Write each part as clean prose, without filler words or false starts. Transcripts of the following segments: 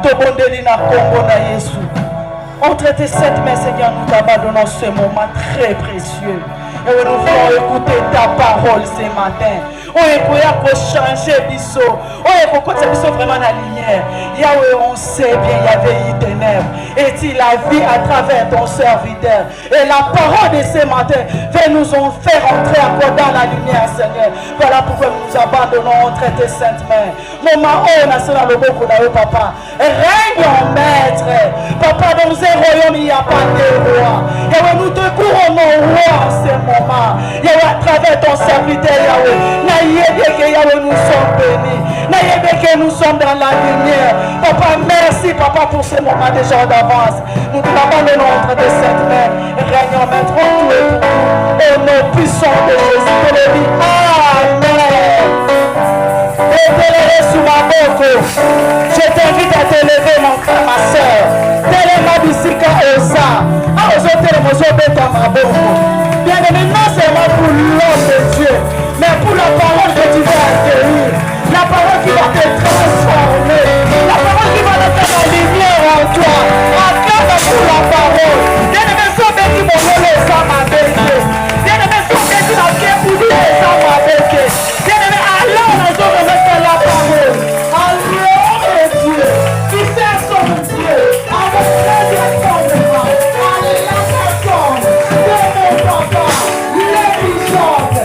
Tobondeli na Congo na Yesu. Entre tes sept mains, Seigneur, nous t'abandonnons ce moment très précieux. Et nous voulons écouter ta parole ce matin. On est pour changer biso. On est pour que biso vraiment la lumière. Yahweh, on sait bien, il y avait eu ténèbres. Et tu la vie à travers ton serviteur. Et la parole de ce matin va nous en faire entrer encore dans la lumière, Seigneur. Voilà pourquoi nous nous abandonnons entre tes saintes mains. Maman, on a cela le beau papa. Règne en maître. Papa, dans un royaume, il n'y a pas de roi. Yahweh, nous te couronnons roi en ce moment. Yahweh, à travers ton serviteur, Yahweh. Yahweh, nous sommes bénis. Que nous sommes dans la lumière. Papa, merci, Papa, pour ce moment déjà d'avance. Nous te l'abandonnons entre tes saintes mains. Régnons maître en tout et pour tout. Au nom puissant de Jésus, que le dit Amen. Et sous ma boca. Je t'invite à te lever, mon frère, ma soeur. Téléma bisika osa. Ah, bien aimé, non seulement pour l'homme de Dieu, mais pour la parole que tu vas accueillir. La parole qui va te transformer. La parole qui va mettre la lumière en toi. Acclame pour la parole. Bien aimé, son béni mon nom les hommes avec. Bien aimé, son béni la pierre pour dire les hommes avec. Bien aimé, alors nous allons remettre la parole. Alors Dieu, qui sert son Dieu, avec plaisir fondement, à la personne de mon papa, les bishops,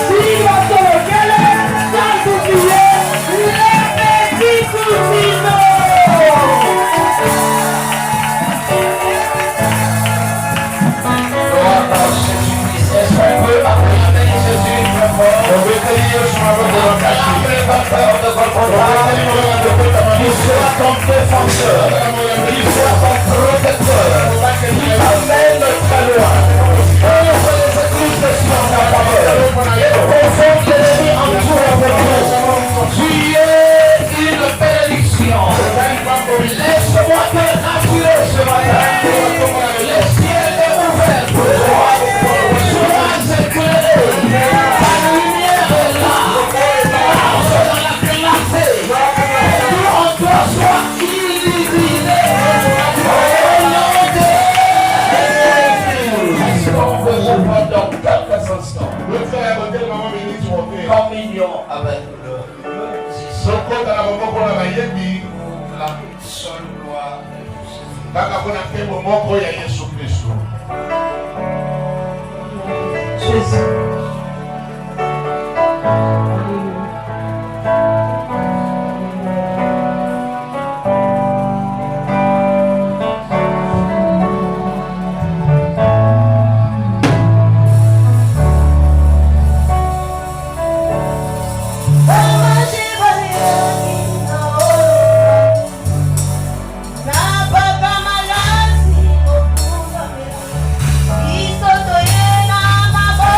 si on te lequel est, sanctifié, les petits cousins. Qu'il soit ton défenseur, qu'il soit ton protecteur, qu'il t'amène très loin. Ouvre les écluses sur ta parole et confronte l'ennemi en tout avec nous. Tu es une bénédiction. Laisse-moi te rassurer ce matin. Le ciel est ouvert pour toi. Sois éclairé. Ta lumière est là. Marche dans la clarté. En toi soit illuminé. Au nom de Jésus. On veut pendant quelques instants. Communion avec le la seule loi Jésus. Isotoyena mabo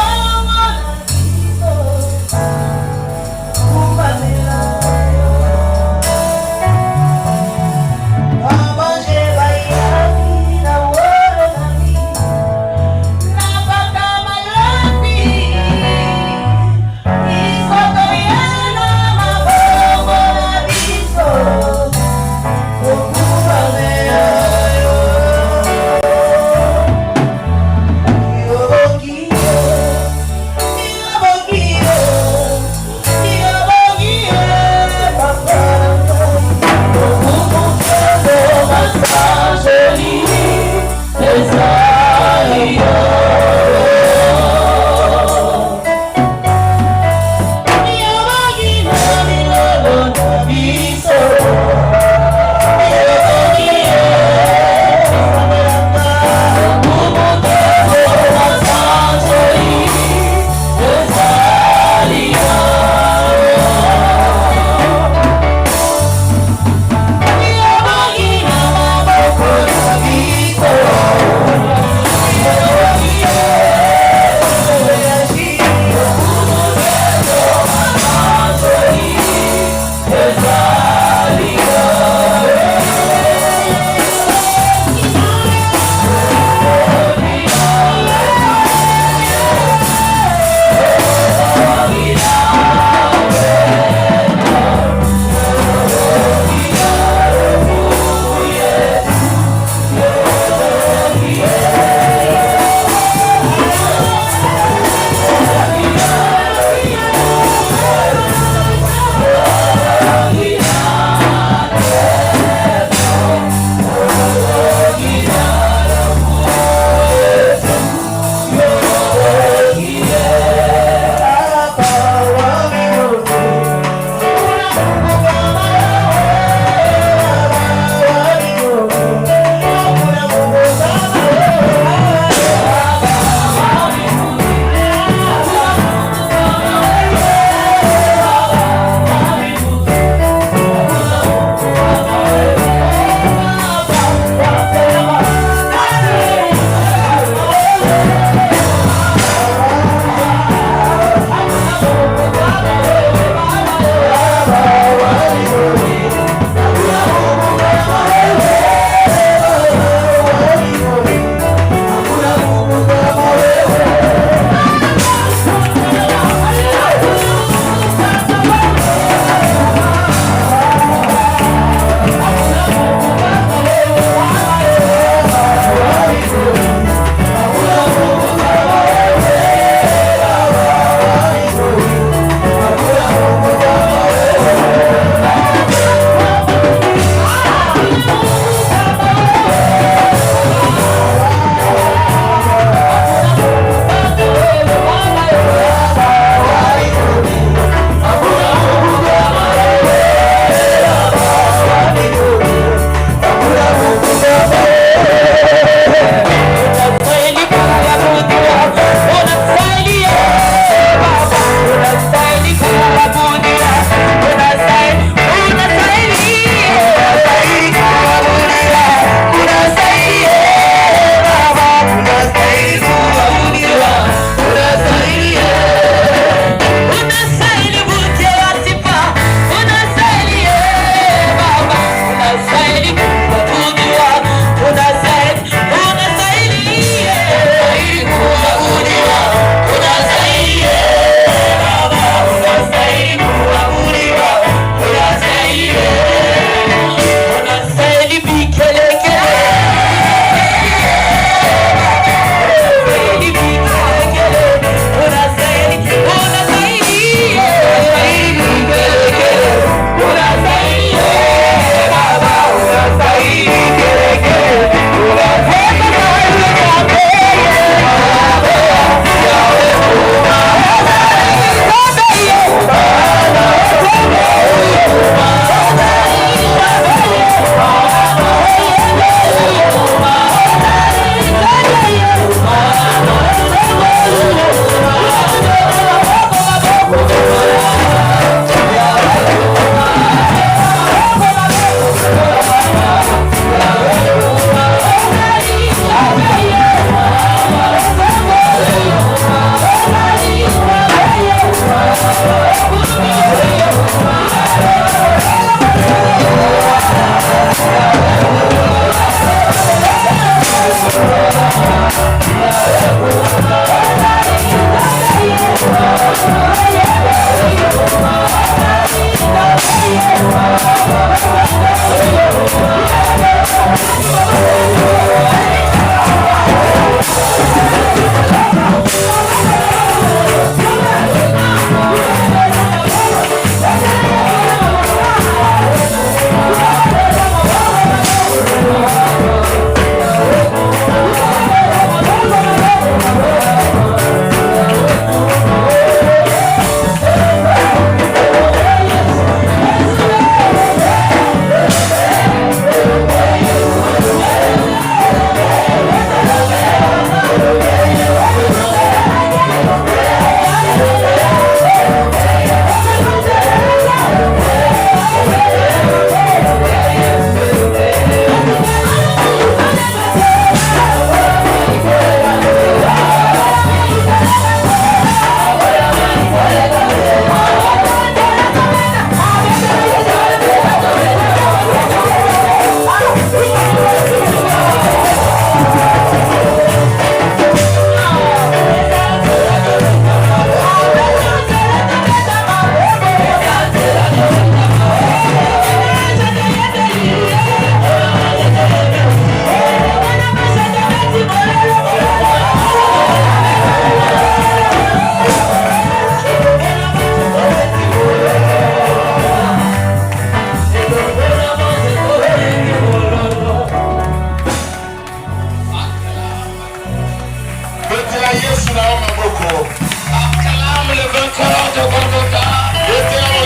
Acclame le vainqueur de Golgotha. Acclame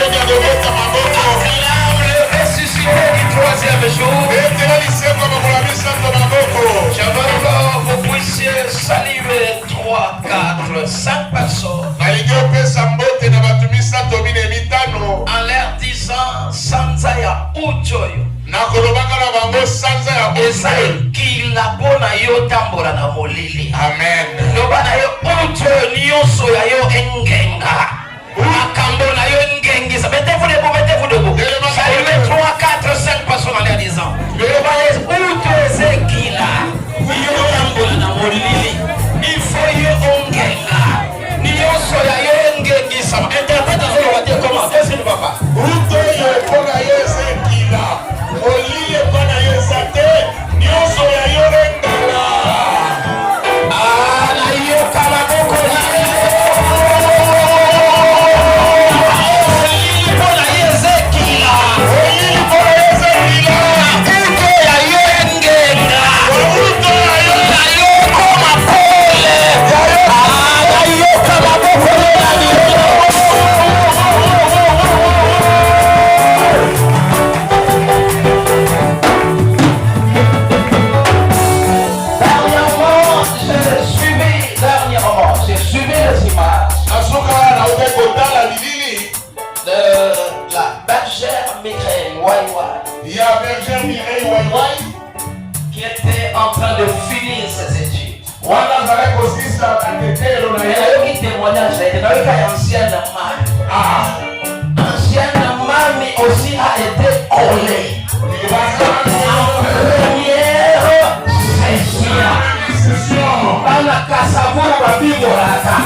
le ressuscité du troisième jour. Je veux que vous puissiez saluer 3, 4, 5 personnes en leur disant Sanzaya Uchoyo. Ezakila bona yo tambola na molili. Amen. Loba na yo ucho nyonso ya yo engenga. Akambo na yo engengisa. Mettez-vous debout. Saluez 3, 4, 5 personnes en leur disant Loba na yo ucho ezekila. Yo tambola na molili. Il faut yo engenga. Nyonso ya yo engengisa. Interprétation on va dire comment? Qu'est-ce que tu vas pas? Uto yo kona ezekila. Oliye pana yesate nyonso ya yorengala. Na yo kala boko na Oliye pana Ezekila. Uto ya yo engenga. Uto ya yo koma pole. Na yo kala boko na la bergère Mireille Wai qui était en train de finir ses études. Elle a eu un témoignage, elle a eu ancienne mamie aussi a été collée en première session. Dans la Cassavou, la Bibolata.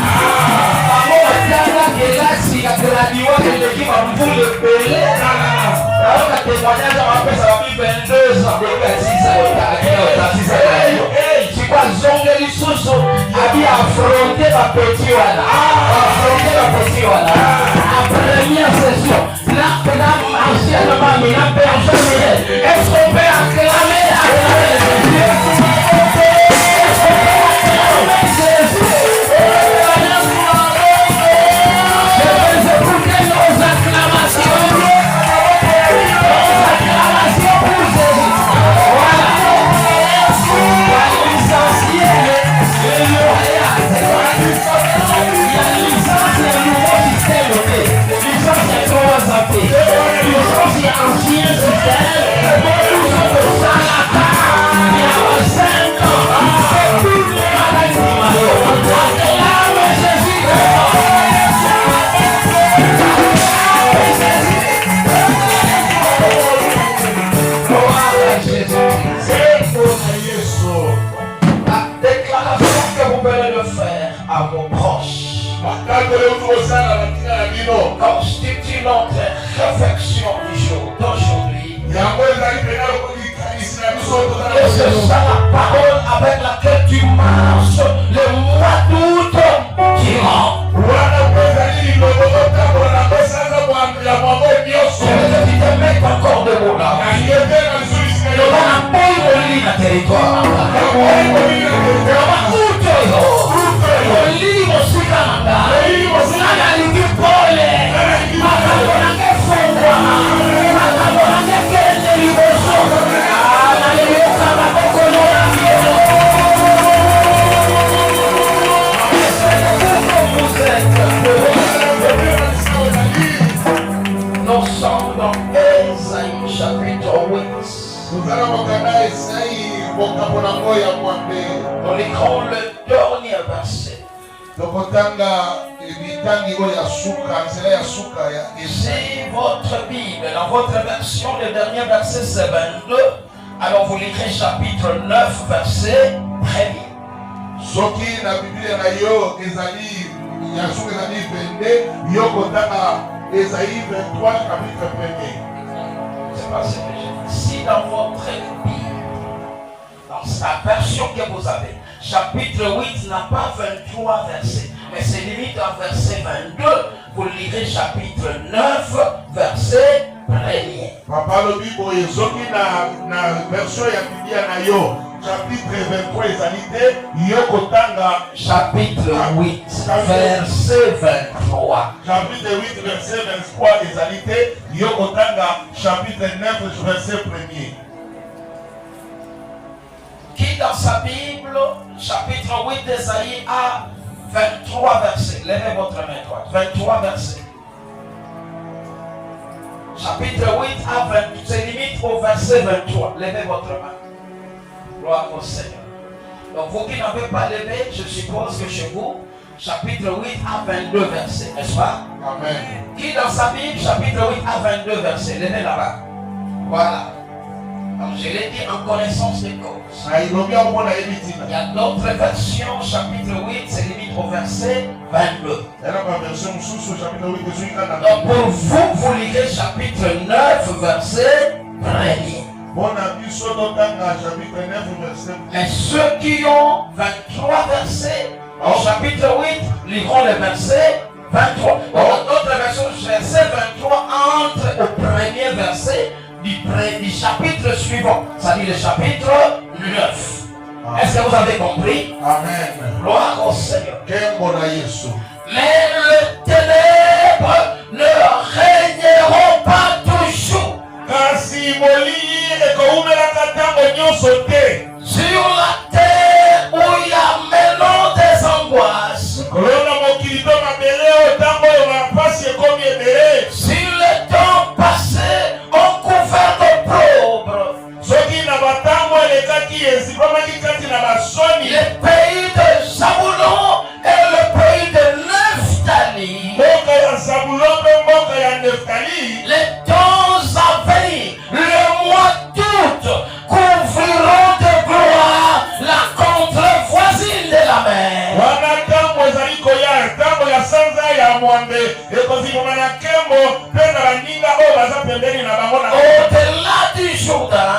Kelasi kagradiwa keleki mambule pele naona témoignage en fait ça va plus 22 ans de exercice c'est quoi zonge lisusu abi affronter ma petit wana en première session là ancienne mamie la personne est-ce qu'on peut acclamer constitue notre réflexion du jour d'aujourd'hui. Et c'est ça la parole avec laquelle tu marches le mois d'août qui rentre. Je veux que tu te mettes encore debout là. On a un bon lit dans le territoire. Nous sommes dans Ésaïe chapitre 8. Nous livrons le dernier verset. Si votre Bible, dans votre version, le dernier verset c'est 22, alors vous lirez chapitre 9, verset 1er. Soki na Biblia na yo ezali ya suka ezali 22 yo kotaka Esaïe 23 chapitre 1er. C'est pas ce que j'ai dit. Si dans votre Bible, dans sa version que vous avez, chapitre 8 n'a pas 23 versets, mais c'est limite en verset 22, vous lirez chapitre 9, verset 1er. Papa lobi boye soki na version ya Biblia na yo chapitre 23 ezalité yokotanga chapitre 8 verset 23. Chapitre 8 verset 23 ezalité yokotanga chapitre 9 verset 1er. Qui dans sa Bible, chapitre 8 d'Ésaïe a 23 versets. Levez votre main droite. 23 versets. Chapitre 8 à 20, c'est limite au verset 23. Levez votre main. Gloire au Seigneur. Donc vous qui n'avez pas levé, je suppose que chez vous, chapitre 8 à 22 versets, n'est-ce pas? Amen. Qui dans sa Bible, chapitre 8 à 22 versets. Levez là-bas. Voilà. Donc je l'ai dit en connaissance des causes. Il y a d'autres versions, chapitre 8, c'est limite au verset 22. Donc pour vous, vous lirez chapitre 9, verset 1er. Mais ceux qui ont 23 versets, au chapitre 8, liront le verset 23. Dans d'autres versions, verset 23 entre au premier verset du chapitre suivant, c'est-à-dire le chapitre 9. Est-ce que vous avez compris? Amen. Gloire au Seigneur. Mais les ténèbres ne régneront pas toujours sur la terre où il y a maintenant des angoisses. Si le temps passé on couvert d'opprobre, le pays de Zabulon et le pays de Nephtali, les temps à venir, le mois d'août, couvriront de gloire la contrée voisine de la mer. Au-delà du Jourdain,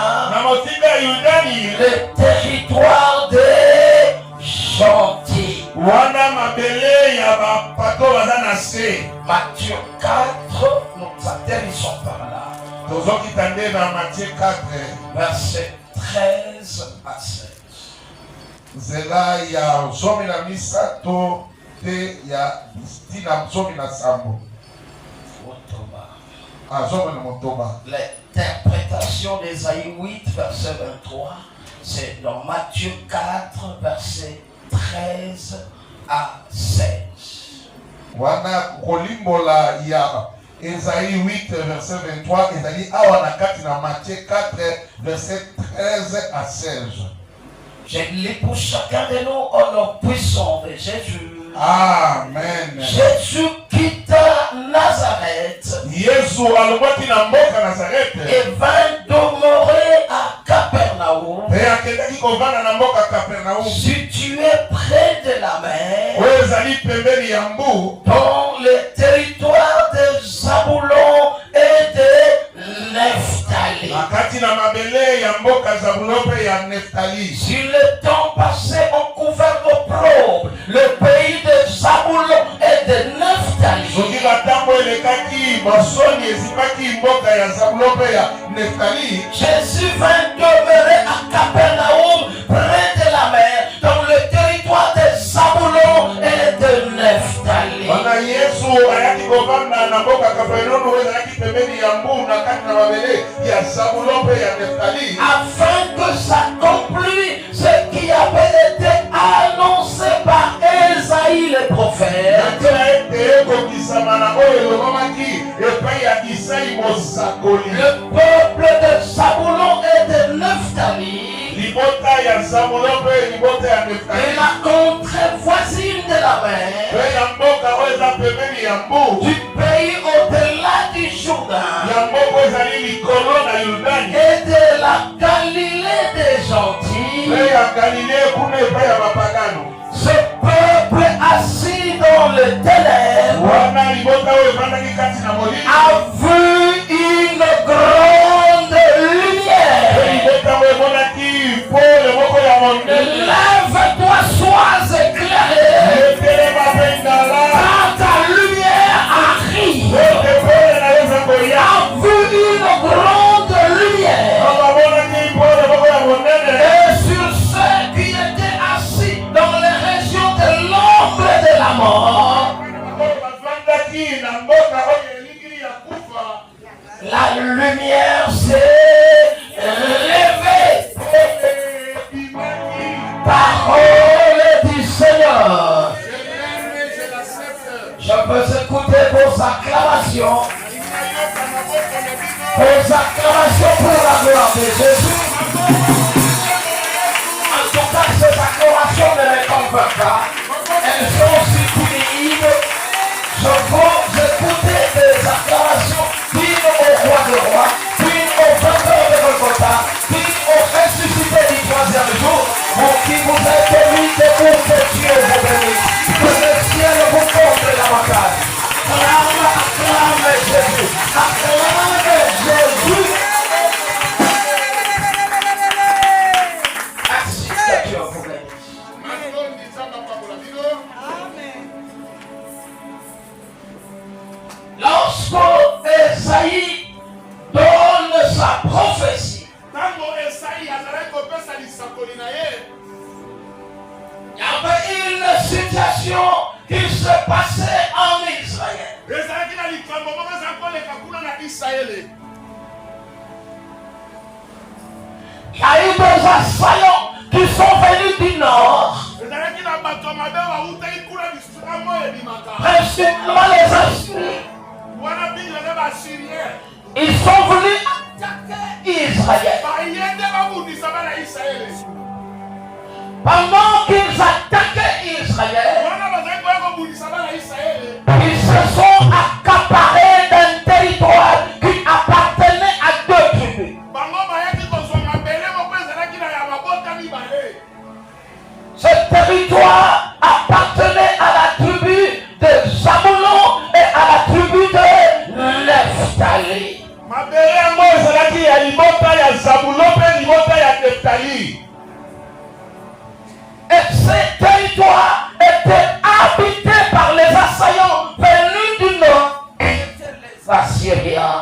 le territoire des gentils. Matthieu 4, nous atterrissons par là. Verset 13 à 16. Zela ya zomi na misato te ya tina zomi na sambo. Zomi na motoba. L'interprétation d'Ésaïe 8, verset 23, c'est dans Matthieu 4, verset 13 à 16. Wana kolimbola ya Ésaïe 8, verset 23, Ésaïe awa na kati na Matthieu 4, verset 13 à 16. Je lis pour chacun de nous au nom puissant de Jésus. Amen. Jésus quitta Nazareth et vint demeurer à Capernaum, situé près de la mer, dans le territoire de Zabulon et de Nephtali. Si le temps passé on couvert d'opprobre le pays de Zabulon et de Nephtali, Jésus vint demeurer à Capernaum près de la mer, dans le territoire de Zabulon et de Nephtali. Afin que s'accomplisse ce qui avait été annoncé par Ésaïe le prophète. Le peuple de Zabulon et de Nephtali et la contrée voisine de la mer, du pays au-delà du Jourdain et de la Galilée des gentils, ce peuple assis dans le ténèbre a vu une grande lumière. Lève-toi, sois éclairé, car ta lumière arrive. A vu une grande lumière, et sur mort, la lumière s'est levée. Parole du Seigneur. Je peux écouter vos acclamations. Vos acclamations pour la gloire de Jésus. En tout cas, ces acclamations ne les convainquent pas. Elles sont sublimes. Je veux écouter des acclamations dignes au roi de rois, dignes au vainqueur de Golgotha, dignes au ressuscité du troisième jour, pour qui vous êtes émis debout que Dieu vous bénisse. Que le ciel vous porte davantage. Acclame Jésus. Acclame Jésus. Merci que Dieu vous bénisse. Lorsque Esaïe donne sa prophétie, il y avait une situation qui se passait en Israël. Il y a eu des assaillants qui sont venus du nord. Principalement les Assyriens. Ils sont venus attaquer Israël. Pendant qu'ils attaquaient Israël, ils se sont accaparés d'un territoire qui appartenait à deux tribus. Ce territoire appartenait à la tribu de Zabulon et à la tribu de Nephtali. Et ce territoire était habité par les assaillants venus du nord, les Assyriens.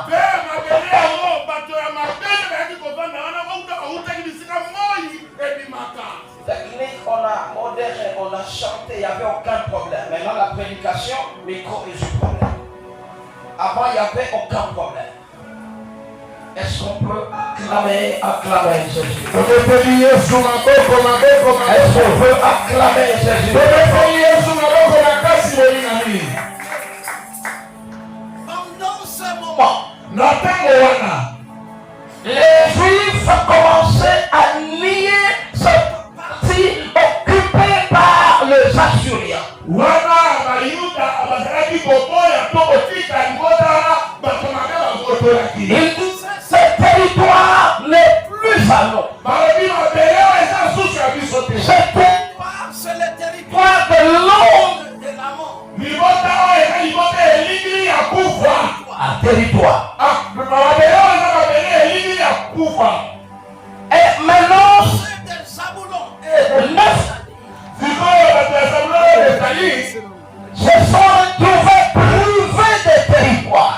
Technique, on a modéré, on a chanté, il n'y avait aucun problème. Maintenant, la prédication, micro et du problème. Avant, il n'y avait aucun problème. Est-ce qu'on peut acclamer Jésus? Est-ce qu'on peut acclamer Jésus? Pendant ce moment, les Juifs commençaient à nier cette partie occupée par les Assyriens. Ils disaient ce territoire n'est plus à nous. Ce territoire, c'est le territoire de l'ombre de la mort. Un territoire. Et maintenant, c'est de Zabulon et de Nephtali se sont retrouvés privés de territoire.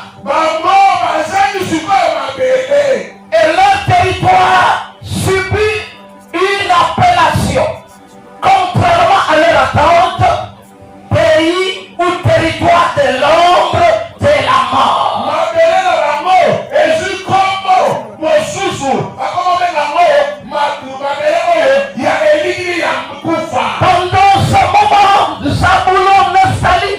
Et leur territoire subit une appellation. Contrairement à leur attente, pays ou territoire de l'ombre de la mort. Pendant ce moment, Zabulon, Nephtali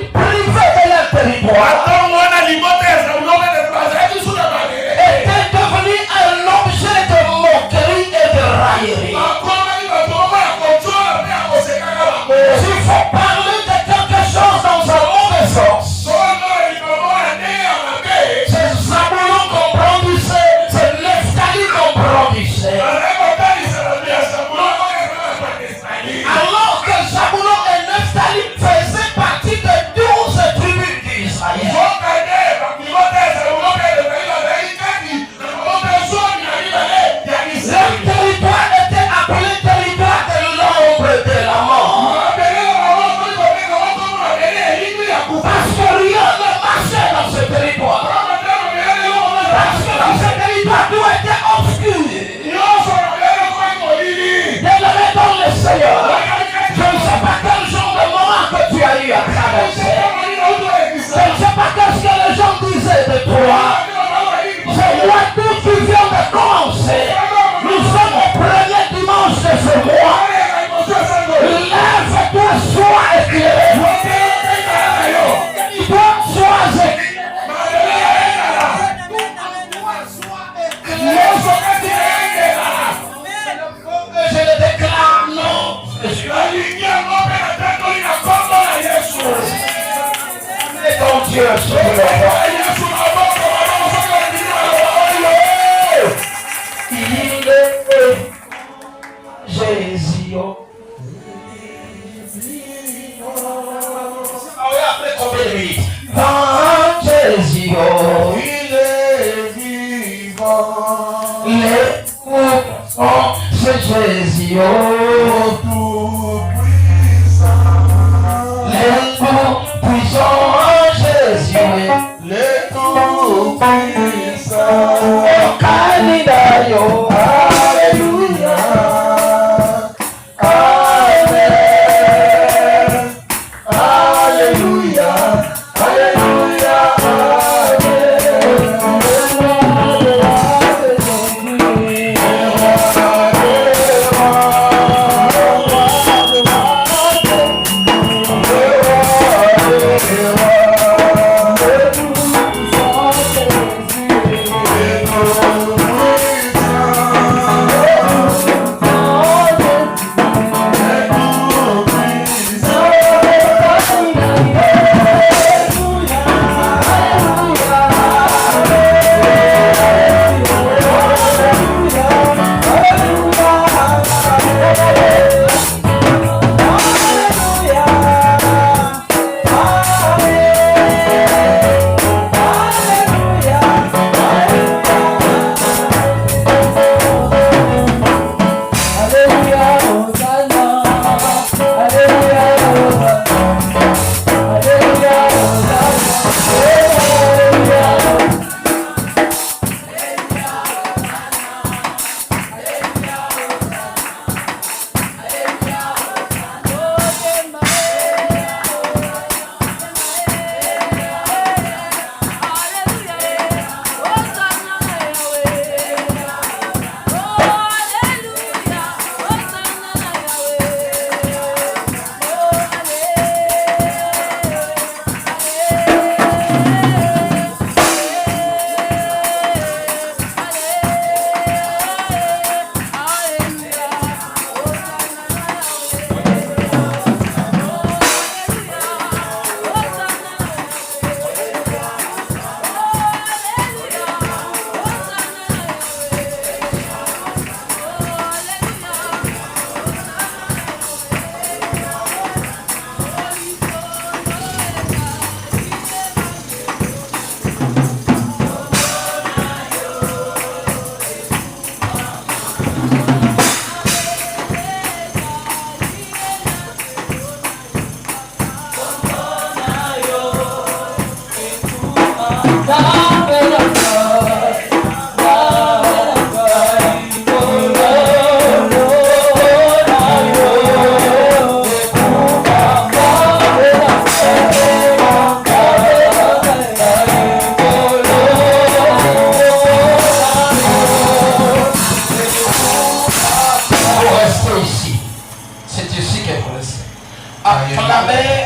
yeux sur le roi. Il est Jésus. Après combien de minutes? Jésus, Il est vivant. les coups, c'est Jésus. Tout puissant. Les coups puissants, Jésus. Les tout puissants. Canada, yo. Alléluia. Amen. Alléluia. Alléluia.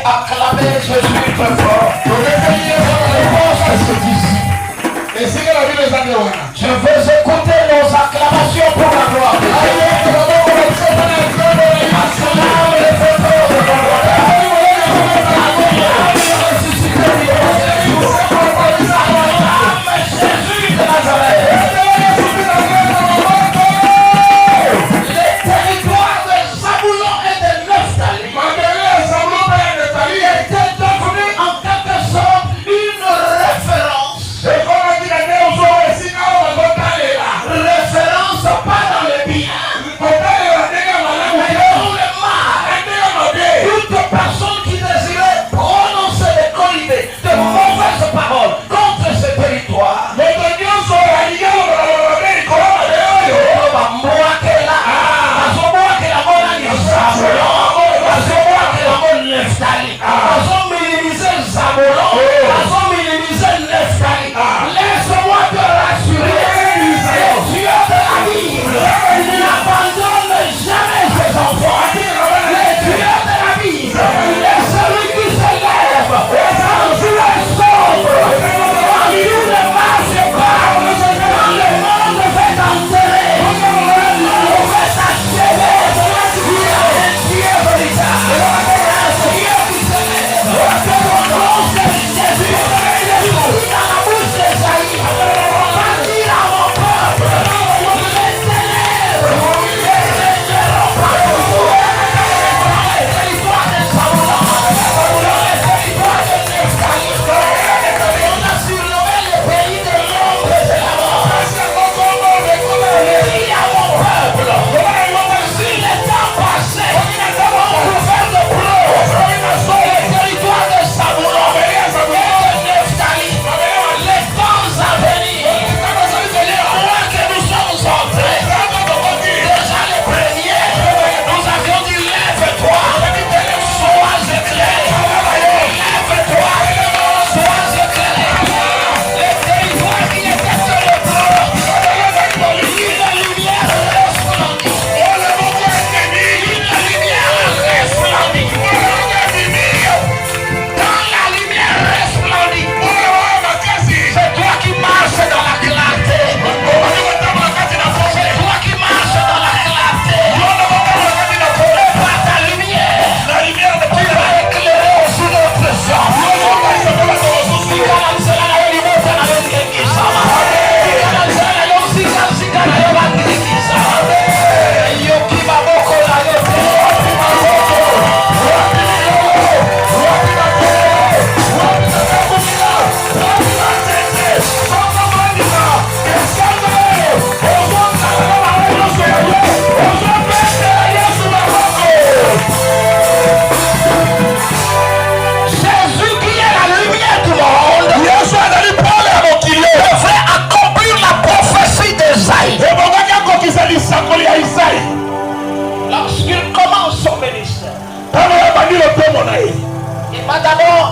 Acclamez Jésus très fort. Je veux écouter nos acclamations pour la gloire de Dieu. Acclame les photos de ton roi. Jésus de Nazareth. Les territoires de Zabulon et de Nephtali étaient devenus en 4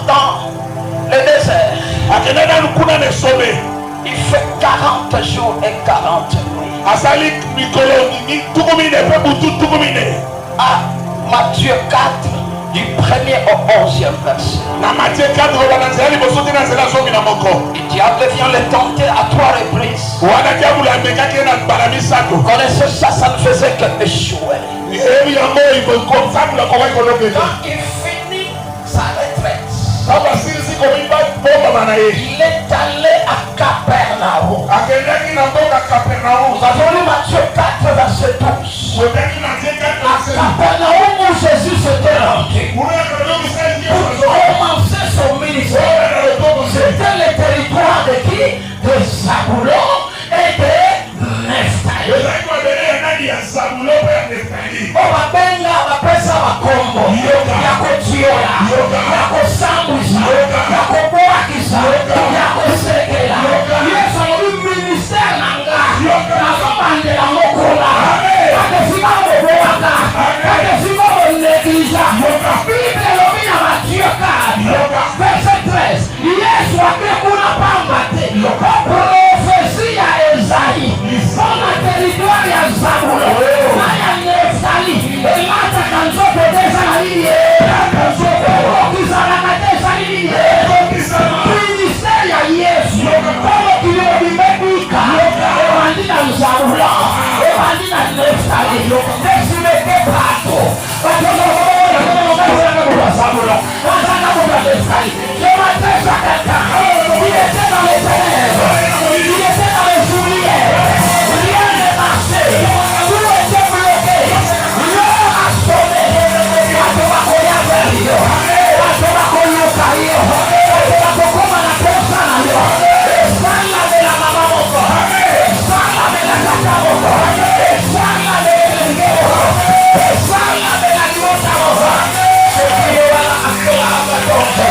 dans le désert. Il fait 40 jours et 40 nuits. À Matthieu 4, du 1er au 11e verset. Le diable vient le tenter à 3 reprises. Vous connaissez ça, ça ne faisait que échouer. Quand il finit sa retraite, il est allé à Capernaum. Nous avons lu Matthieu 4, verset 12. À Capernaum où Jésus s'était rendu pour commencer son ministère. C'était le territoire de qui? De Zabulon et de Nephtali. Babenga bapesa bakombo ya kotiola ya kosambwisa ya kobwakisa ya kosekela Yesu alobi ministère na nga nazobandela mokola akesika kobwaka akesika koneglisha Bible elobi na Matthieu 4 verset 13 Yesu akekuna pamba te profesi ya Esaïe mpona territoire ya Zabulon na ya Neftali elata kanzoto tezala nini okizalaka tezala nini ministère ya Yesu mpona kilobimebika ebandi na Zabulon ebandi na Neftali esimeke bato Zabulon bazanga kuba Neftali ematesa kaka il était dans les ténèbres il était dans les souliers rien ne marchait tout était bloqué l'heure a sonné bato bakoya vers yo bato bakoyoka yo bato bakokoma na posa na yo esalamela mama moko esalamela tata moko esalamela elenge moko esalamela libota moko soki yo wana akola abatonze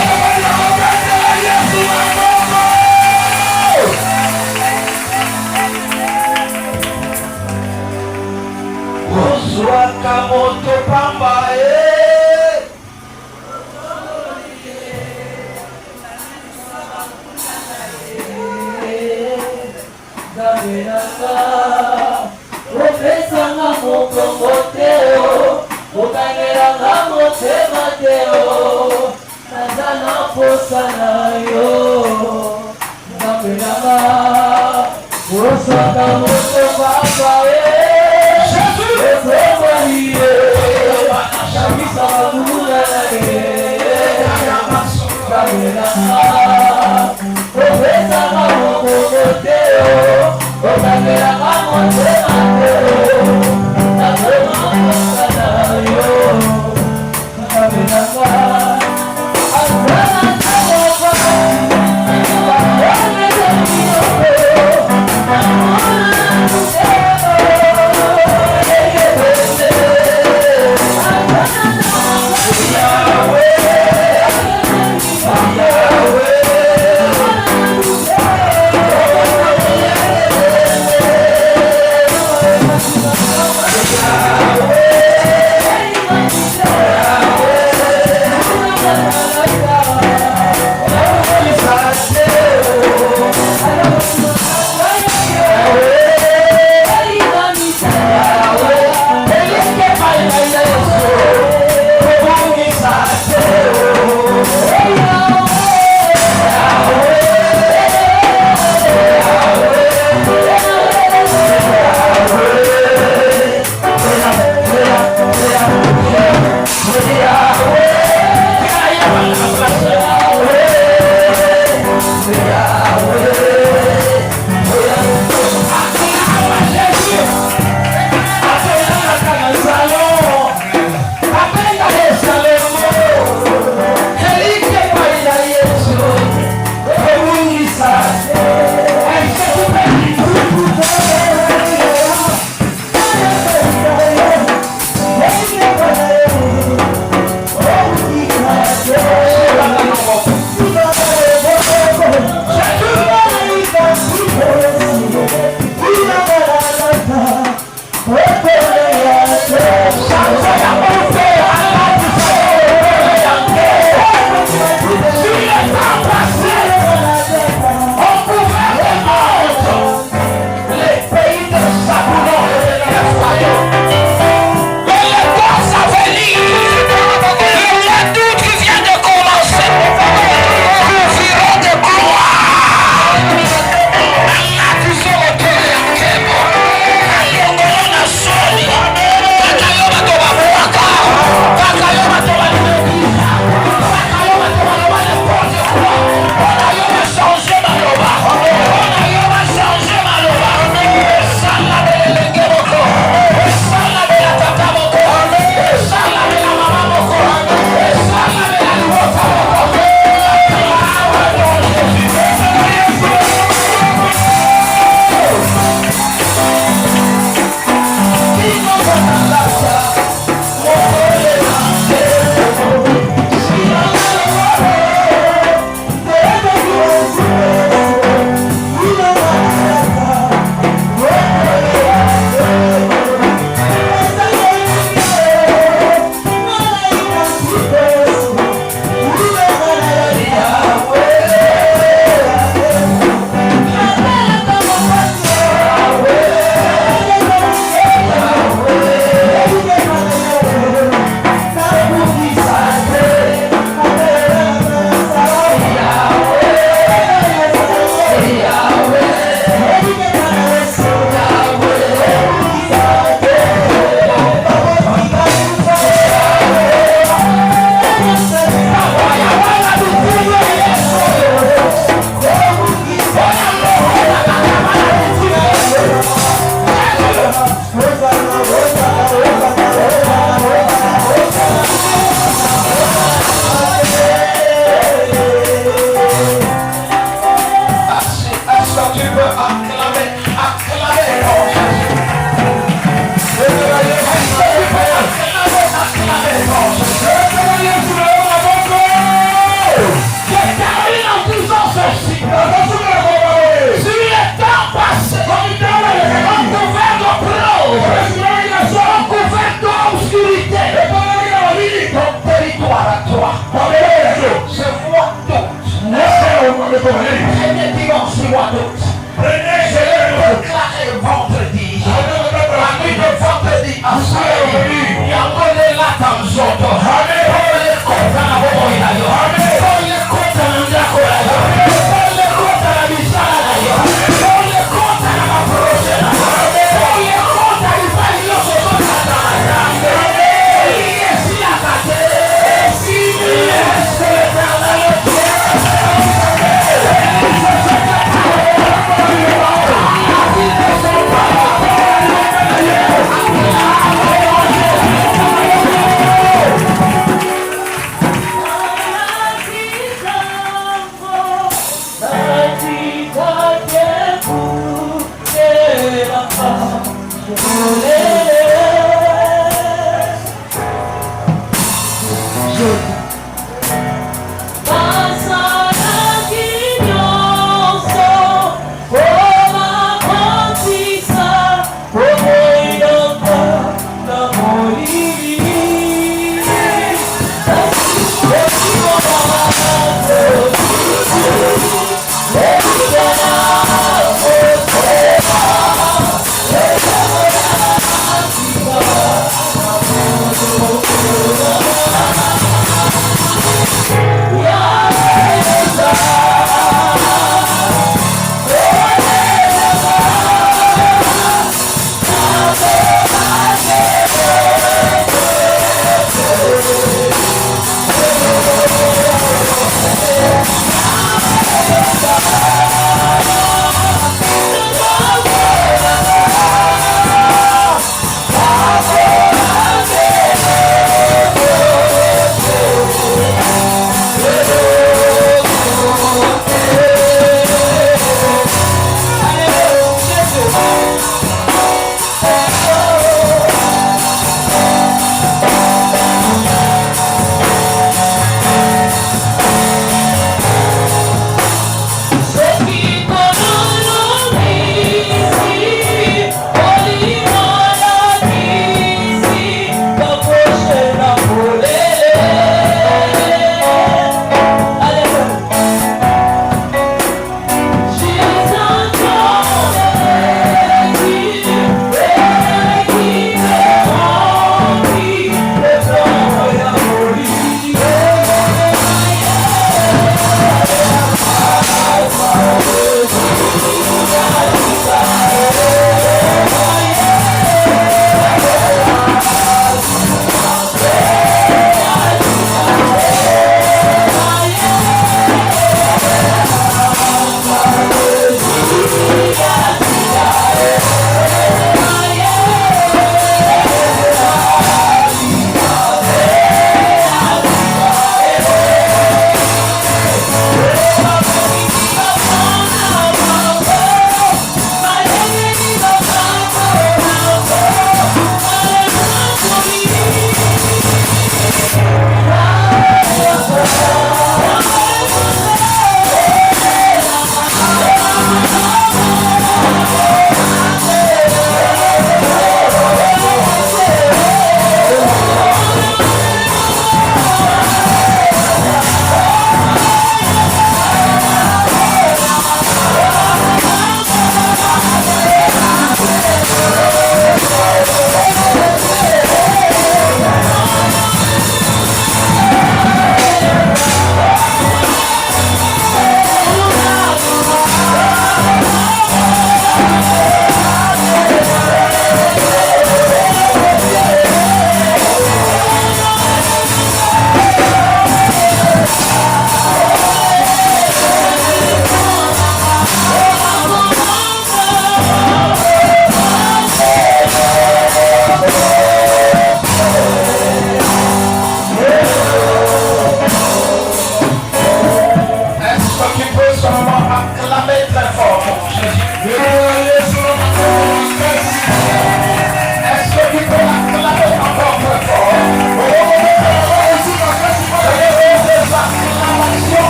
Oswaka moto pamba Gabenanga Profesanga mokongoteo Okangelanga motema teo Nazana posa na yo Gabenanga Oswaka moto pamba Yahweh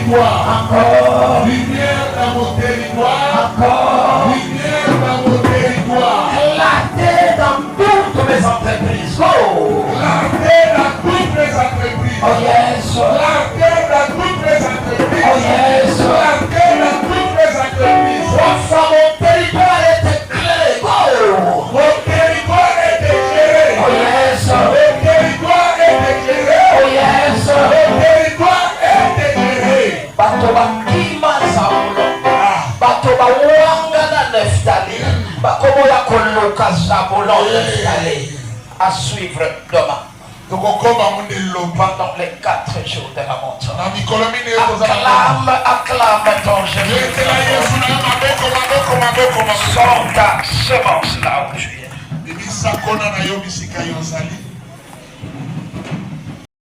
territoire. Encore. Lumière dans mon territoire. Encore. Lumière dans mon territoire. Clarté dans toutes mes entreprises. Oh. Clarté dans toutes les entreprises. Oh yes. Clarté dans toutes les entreprises. Oh yes. Clarté dans toutes les entreprises. Enfin, mon territoire est éclairé. Oh. Mon territoire est éclairé. Oh yes. Le territoire est éclairé. Oh yes. Le territoire est éclairé. Bato bakima Zabulon. Bato bawanga na Neftali. Bakomo ya koloka Zabulon Neftali. À suivre demain. Pendant les 4 jours de la montagne. Acclame ton Jésus. Sors ta semence là où tu es.